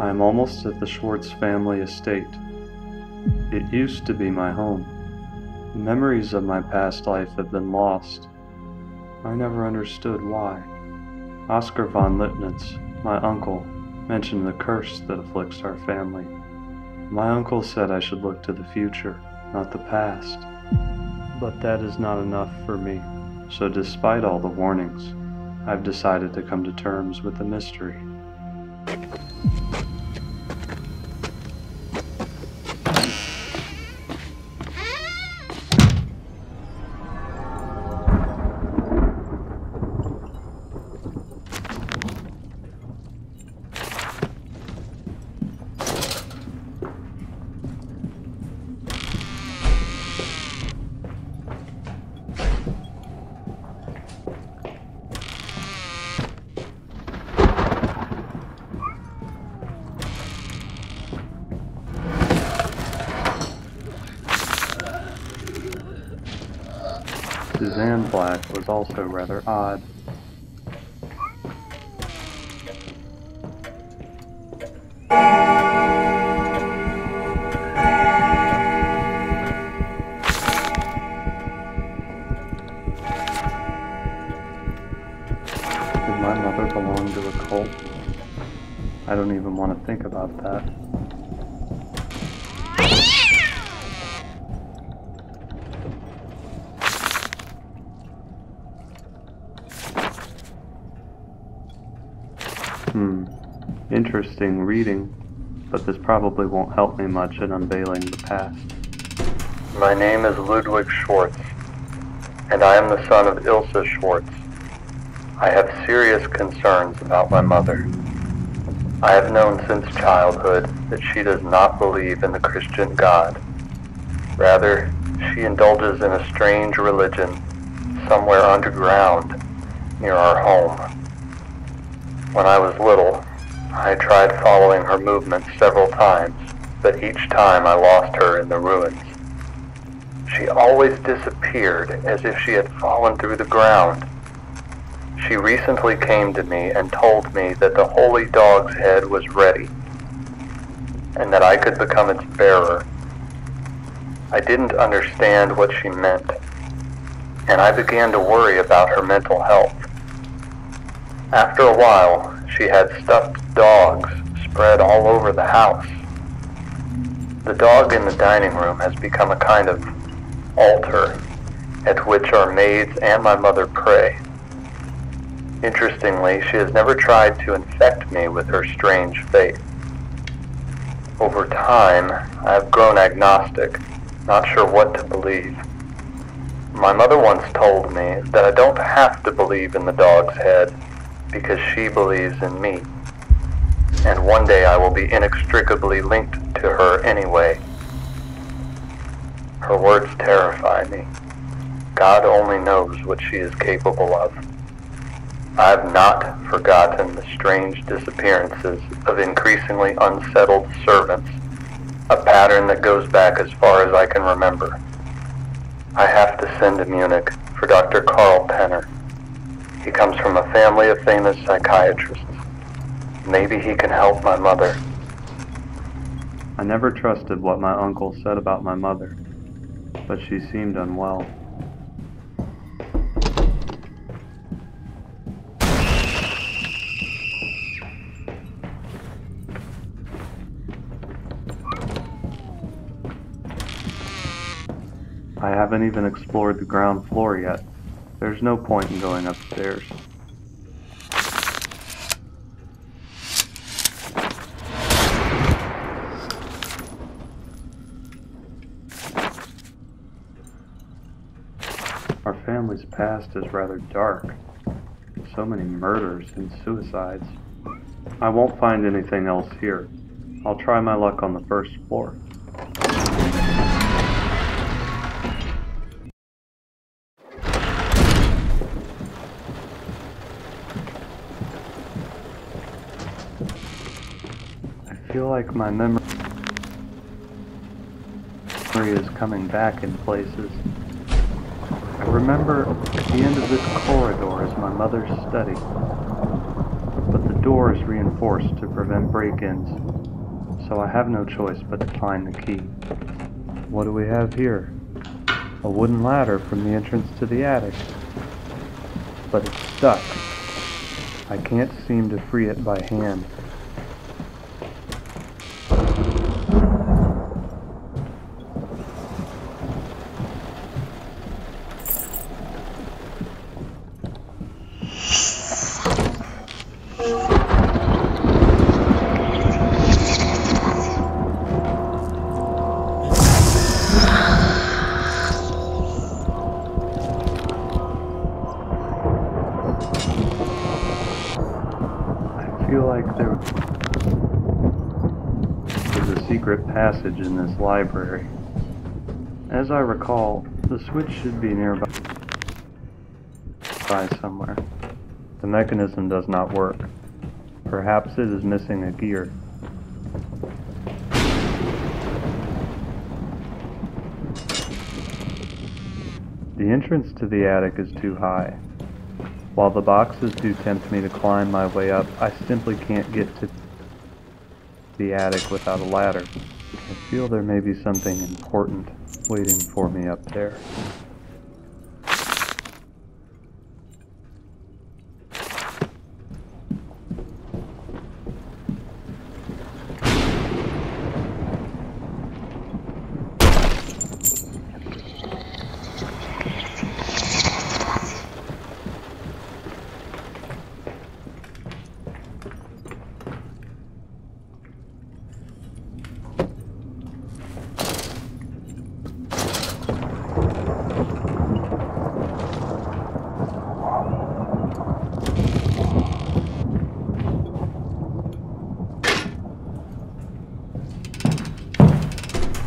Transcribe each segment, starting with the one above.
I am almost at the Schwartz family estate. It used to be my home. Memories of my past life have been lost. I never understood why. Oscar von Lipnitz, my uncle, mentioned the curse that afflicts our family. My uncle said I should look to the future, not the past. But that is not enough for me. So despite all the warnings, I've decided to come to terms with the mystery. Suzanne Black was also rather odd. Did my mother belong to a cult? I don't even want to think about that. Interesting reading, but this probably won't help me much in unveiling the past. My name is Ludwig Schwartz, and I am the son of Ilse Schwartz. I have serious concerns about my mother. I have known since childhood that she does not believe in the Christian God. Rather, she indulges in a strange religion somewhere underground near our home. When I was little, I tried following her movements several times, but each time I lost her in the ruins. She always disappeared as if she had fallen through the ground. She recently came to me and told me that the holy dog's head was ready, and that I could become its bearer. I didn't understand what she meant, and I began to worry about her mental health. After a while, she had stuffed dogs spread all over the house. The dog in the dining room has become a kind of altar at which our maids and my mother pray. Interestingly, she has never tried to infect me with her strange faith. Over time, I have grown agnostic, not sure what to believe. My mother once told me that I don't have to believe in the dog's head, because she believes in me, and one day I will be inextricably linked to her anyway. Her words terrify me. God only knows what she is capable of. I have not forgotten the strange disappearances of increasingly unsettled servants, a pattern that goes back as far as I can remember. I have to send to Munich for Dr. Karl Penner. He comes from a family of famous psychiatrists. Maybe he can help my mother. I never trusted what my uncle said about my mother, but she seemed unwell. I haven't even explored the ground floor yet. There's no point in going upstairs. Our family's past is rather dark. So many murders and suicides. I won't find anything else here. I'll try my luck on the first floor. I feel like my memory is coming back in places. I remember at the end of this corridor is my mother's study, but the door is reinforced to prevent break-ins. so I have no choice but to find the key. What do we have here? A wooden ladder from the entrance to the attic. But it's stuck. I can't seem to free it by hand. I feel like there's a secret passage in this library. As I recall, the switch should be nearby somewhere. The mechanism does not work. Perhaps it is missing a gear. The entrance to the attic is too high. While the boxes do tempt me to climb my way up, I simply can't get to the attic without a ladder. I feel there may be something important waiting for me up there.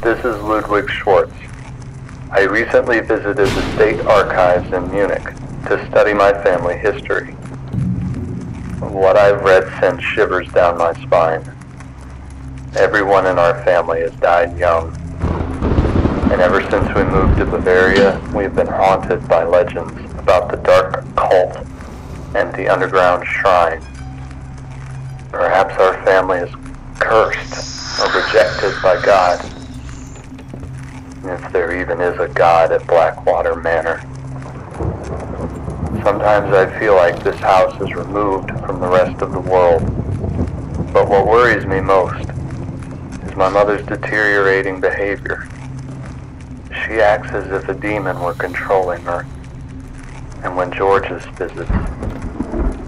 This is Ludwig Schwartz. I recently visited the State Archives in Munich to study my family history. What I've read sends shivers down my spine. Everyone in our family has died young, and ever since we moved to Bavaria, we've been haunted by legends about the dark cult and the underground shrine. Perhaps our family is cursed or rejected by God. If there even is a God at Blackwater Manor. Sometimes I feel like this house is removed from the rest of the world. But what worries me most is my mother's deteriorating behavior. She acts as if a demon were controlling her. And when Georges visits,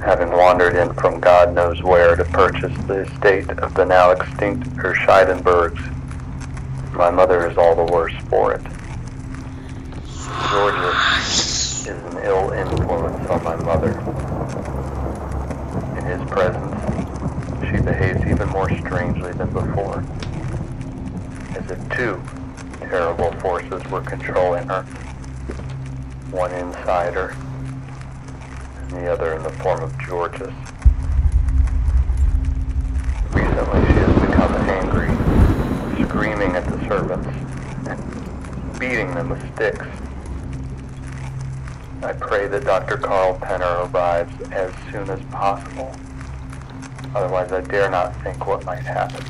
having wandered in from God knows where to purchase the estate of the now extinct Scheidenbergs, my mother is all the worse for it. Georges is an ill influence on my mother. In his presence, she behaves even more strangely than before, as if two terrible forces were controlling her, one inside her, and the other in the form of Georges. Recently she has become angry, screaming at the servants and beating them with sticks. I pray that Dr. Carl Penner arrives as soon as possible. Otherwise, I dare not think what might happen.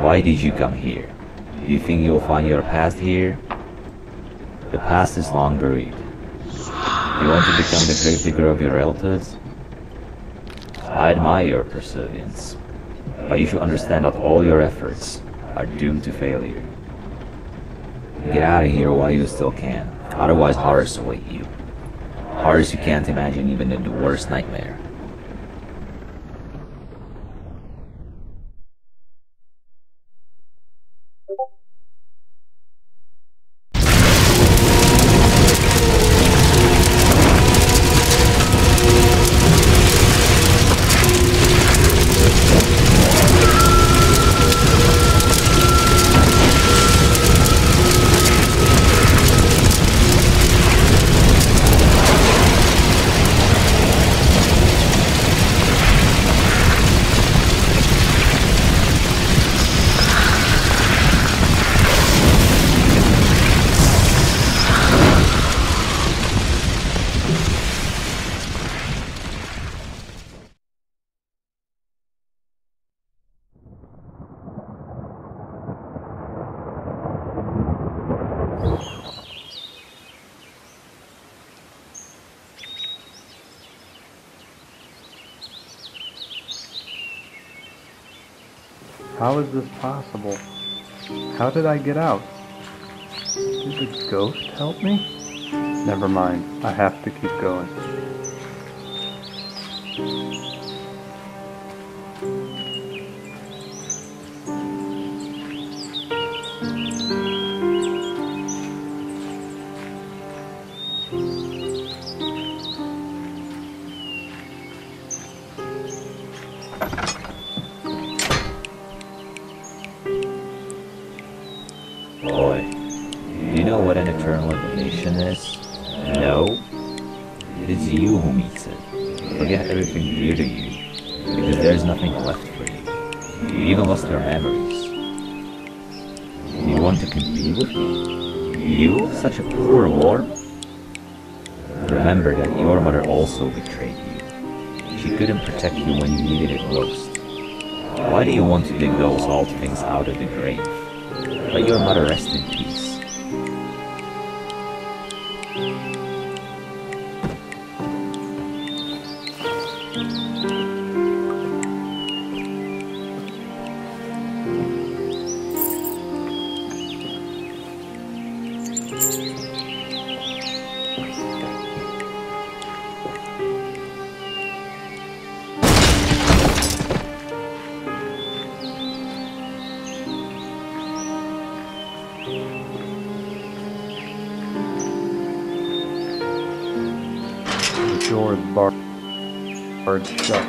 Why did you come here? Do you think you'll find your past here? The past is long buried. You want to become the gravedigger of your relatives? I admire your perseverance. But you should understand that all your efforts are doomed to failure. Get out of here while you still can, otherwise horrors await you. Horrors you can't imagine even in the worst nightmare. How is this possible? How did I get out? Did the ghost help me? Never mind, I have to keep going. Boy, do you know what an eternal damnation is? No? It is you who meets it. Forget everything dear to you, because there's nothing left for you. You even lost your memories. You want to compete with me? You, such a poor worm? Remember that your mother also betrayed you. She couldn't protect you when you needed it most. Why do you want to dig those old things out of the grave? Let your mother rest in peace. The door is barred shut.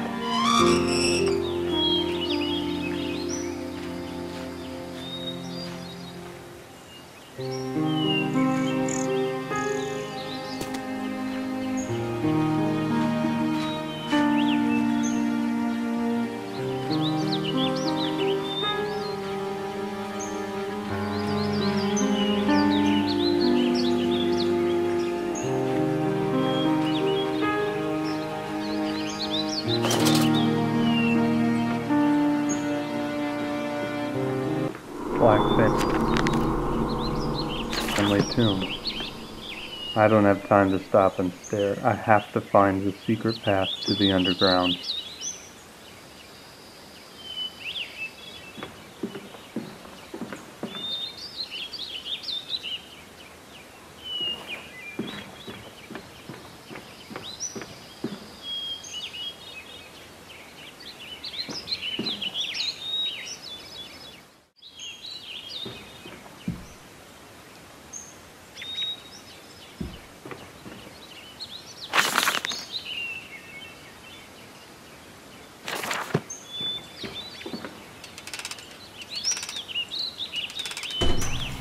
Black family tomb. I don't have time to stop and stare. I have to find the secret path to the underground.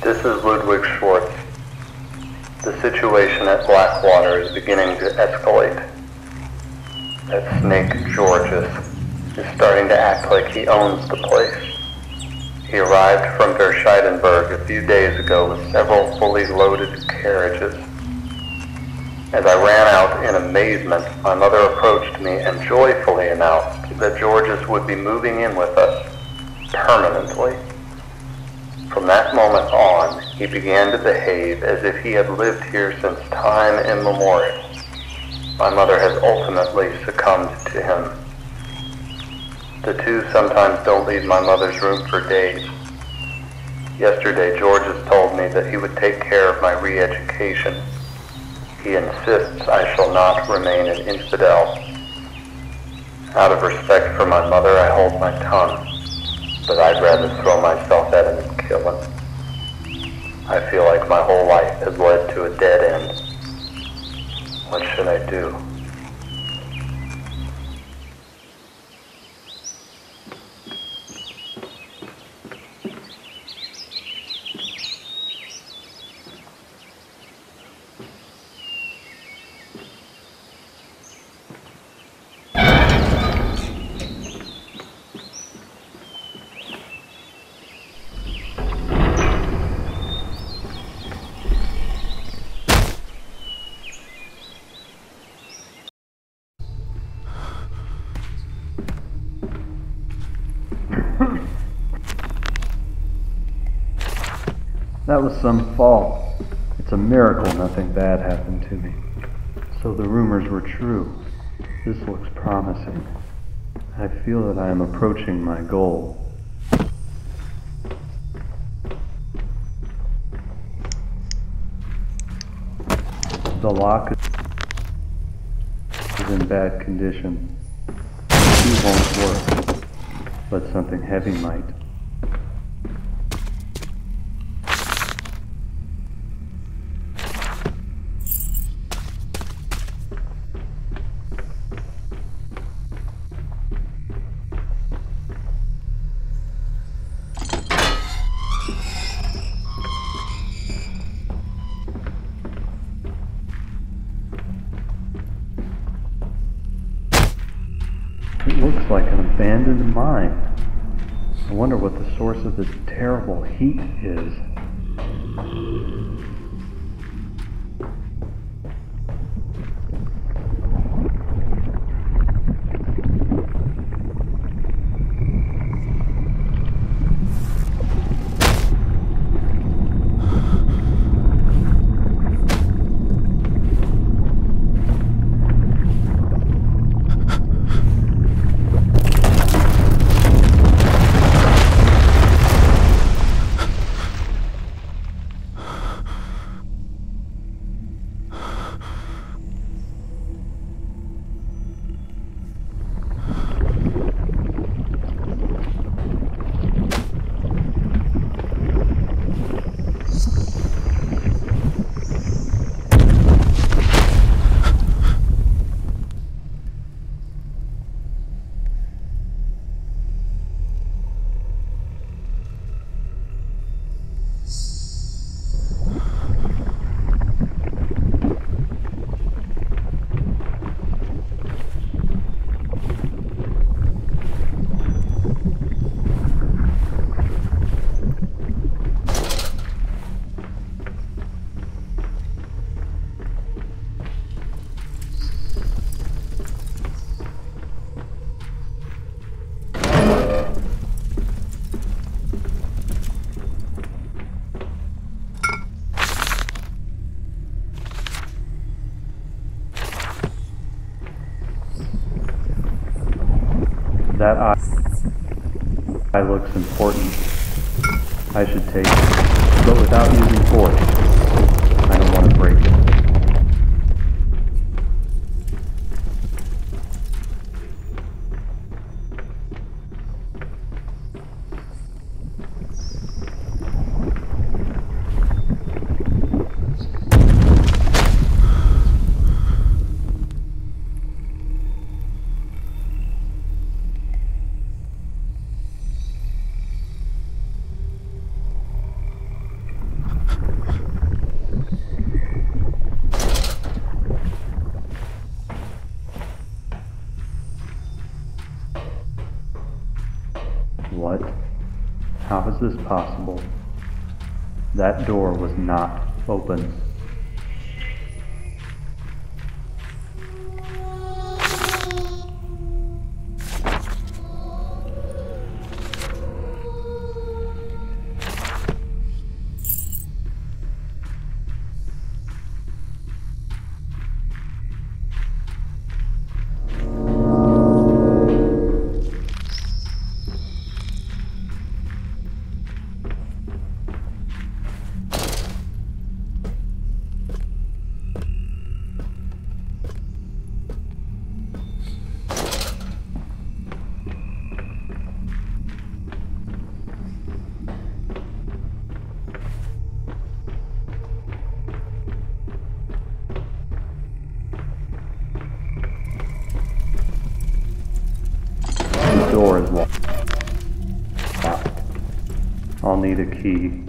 This is Ludwig Schwartz. The situation at Blackwater is beginning to escalate. That snake Georges is starting to act like he owns the place. He arrived from Verscheidenberg a few days ago with several fully loaded carriages. As I ran out in amazement, my mother approached me and joyfully announced that Georges would be moving in with us permanently. From that moment on, he began to behave as if he had lived here since time immemorial. My mother has ultimately succumbed to him. The two sometimes don't leave my mother's room for days. Yesterday, George has told me that he would take care of my re-education. He insists I shall not remain an infidel. Out of respect for my mother, I hold my tongue, but I'd rather throw myself at him and kill him. I feel like my whole life has led to a dead end. What should I do? That was some fall. It's a miracle nothing bad happened to me. So the rumors were true. This looks promising. I feel that I am approaching my goal. The lock is in bad condition. The key won't work, but something heavy might. It looks like an abandoned mine. I wonder what the source of this terrible heat is. That eye looks important. I should take it, but without using force. I don't want to break it. What? How is this possible? That door was not open. is locked. I'll need a key.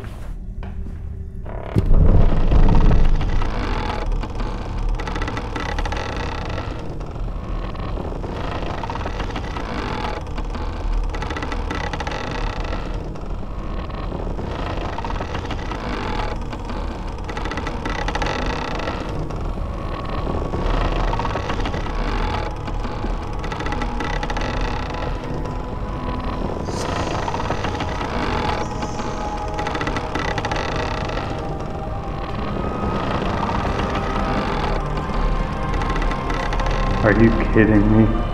Are you kidding me?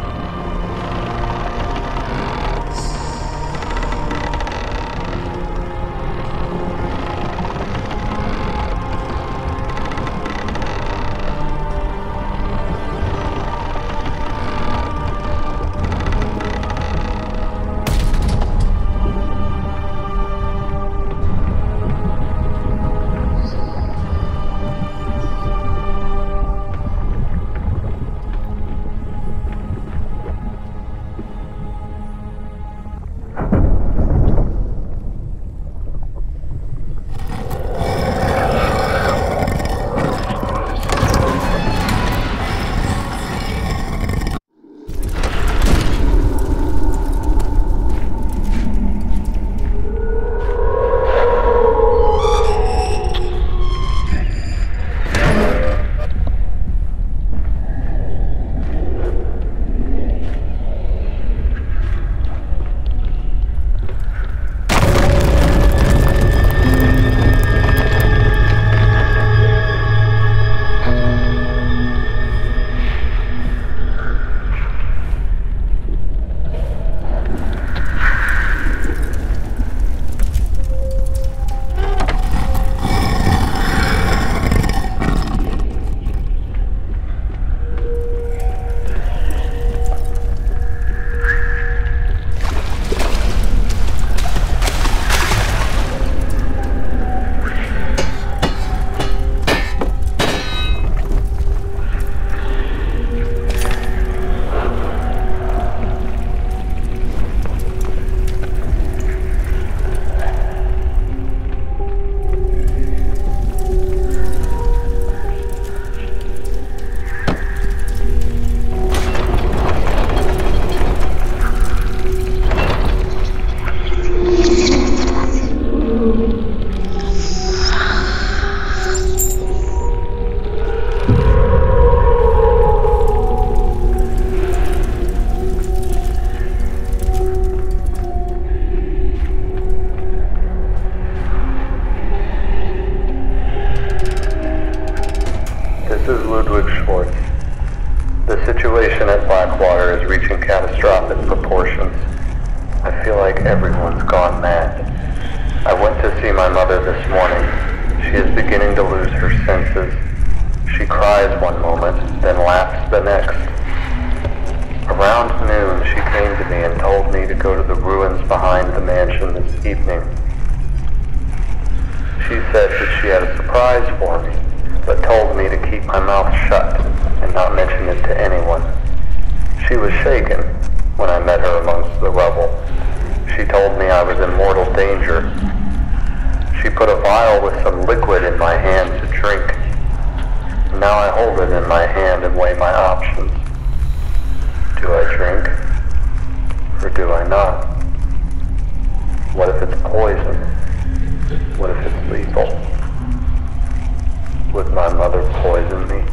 The situation at Blackwater is reaching catastrophic proportions. I feel like everyone's gone mad. I went to see my mother this morning. She is beginning to lose her senses. She cries one moment, then laughs the next. Around noon, she came to me and told me to go to the ruins behind the mansion this evening. She said that she had a surprise for me, but told me to keep my mouth shut and not mention it to anyone. She was shaken when I met her amongst the rubble. She told me I was in mortal danger. She put a vial with some liquid in my hand to drink. Now I hold it in my hand and weigh my options. Do I drink? Or do I not? What if it's poison? What if it's lethal? Would my mother poison me?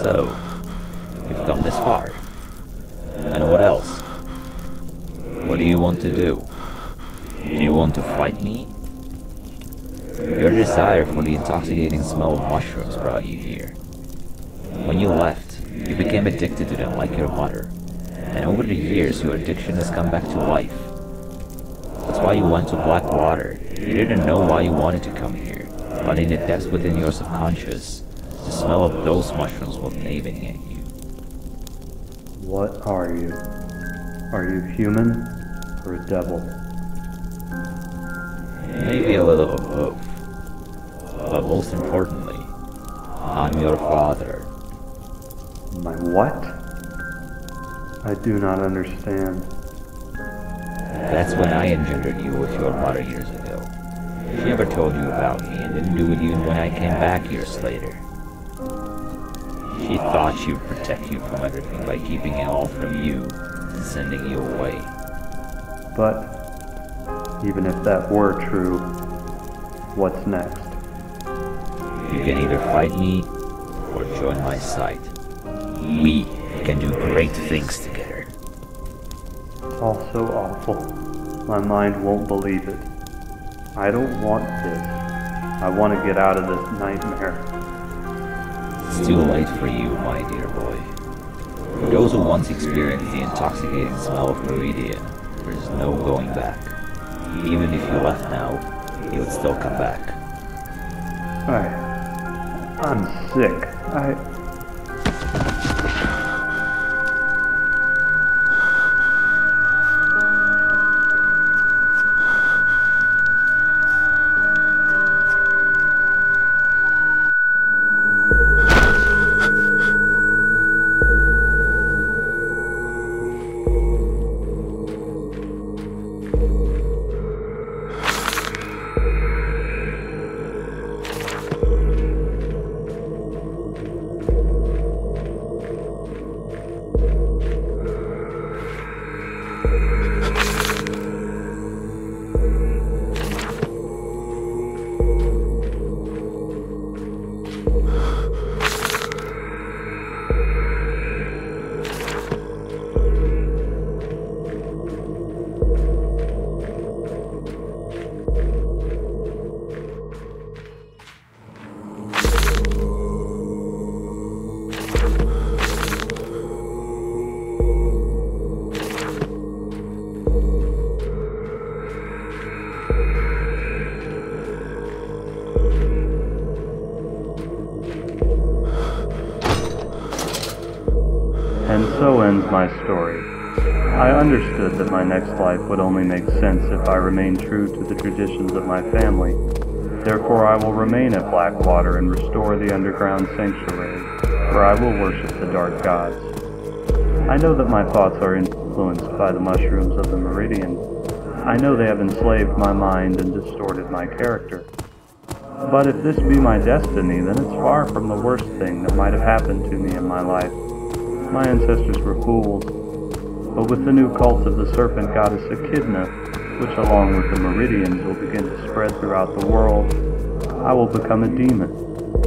So, you've come this far. And what else? What do you want to do? Do you want to fight me? Your desire for the intoxicating smell of mushrooms brought you here. When you left, you became addicted to them like your mother. And over the years, your addiction has come back to life. That's why you went to Blackwater. You didn't know why you wanted to come here, but in the depths within your subconscious, the smell of those mushrooms was gnawing at you. What are you? Are you human or a devil? Maybe a little of both. But most importantly, I'm your father. My what? I do not understand. That's when I engendered you with your mother years ago. She never told you about me and didn't do it even when I came back years later. She thought she would protect you from everything by keeping it all from you and sending you away. But even if that were true, what's next? You can either fight me or join my side. We can do great things together. It's all so awful. My mind won't believe it. I don't want this. I want to get out of this nightmare. It's too late for you, my dear boy. For those who once experienced the intoxicating smell of Meridian, there is no going back. Even if you left now, he would still come back. I'm sick. And so ends my story. I understood that my next life would only make sense if I remained true to the traditions of my family. Therefore I will remain at Blackwater and restore the underground sanctuary, where I will worship the dark gods. I know that my thoughts are influenced by the mushrooms of the Meridian. I know they have enslaved my mind and distorted my character. But if this be my destiny, then it's far from the worst thing that might have happened to me in my life. My ancestors were fools, but with the new cult of the serpent goddess Echidna, which along with the Meridians will begin to spread throughout the world, I will become a demon,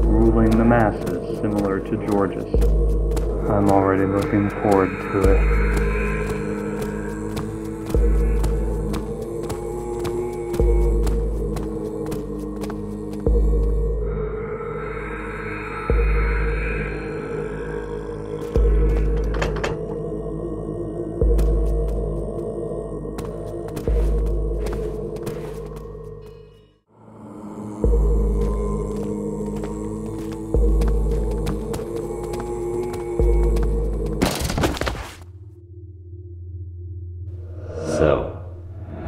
ruling the masses similar to Georges. I'm already looking forward to it. So,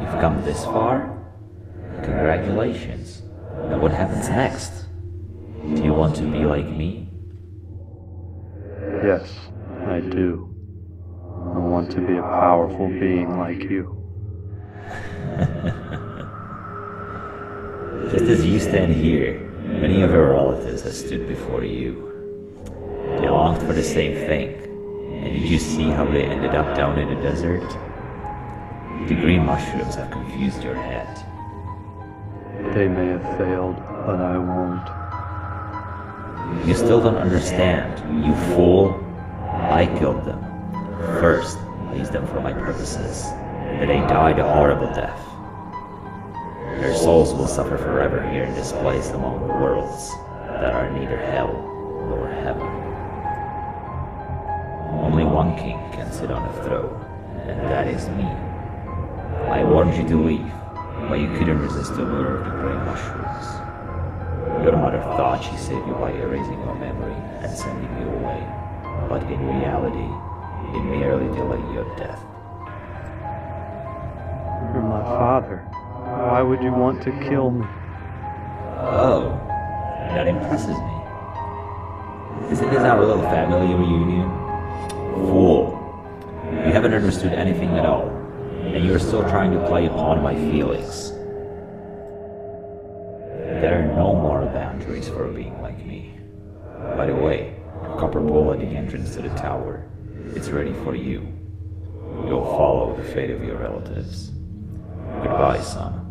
you've come this far? Congratulations. Now what happens next? Do you want to be like me? Yes, I do. I want to be a powerful being like you. Just as you stand here, many of your relatives have stood before you. They longed for the same thing, and did you see how they ended up down in the desert? The green mushrooms have confused your head. They may have failed, but I won't. You still don't understand, you fool. I killed them. First, I used them for my purposes. But they died a horrible death. Their souls will suffer forever here in this place among worlds that are neither hell nor heaven. Only one king can sit on a throne, and that is me. I warned you to leave, but you couldn't resist the lure of the grey mushrooms. Your mother thought she saved you by erasing your memory and sending you away, but in reality, it merely delayed your death. You're my father. Why would you want to kill me? Oh, that impresses me. Isn't this our little family reunion? Fool. You haven't understood anything at all, and you're still trying to play upon my feelings. There are no more boundaries for a being like me. By the way, a copper pole at the entrance to the tower. It's ready for you. You'll follow the fate of your relatives. Goodbye, son.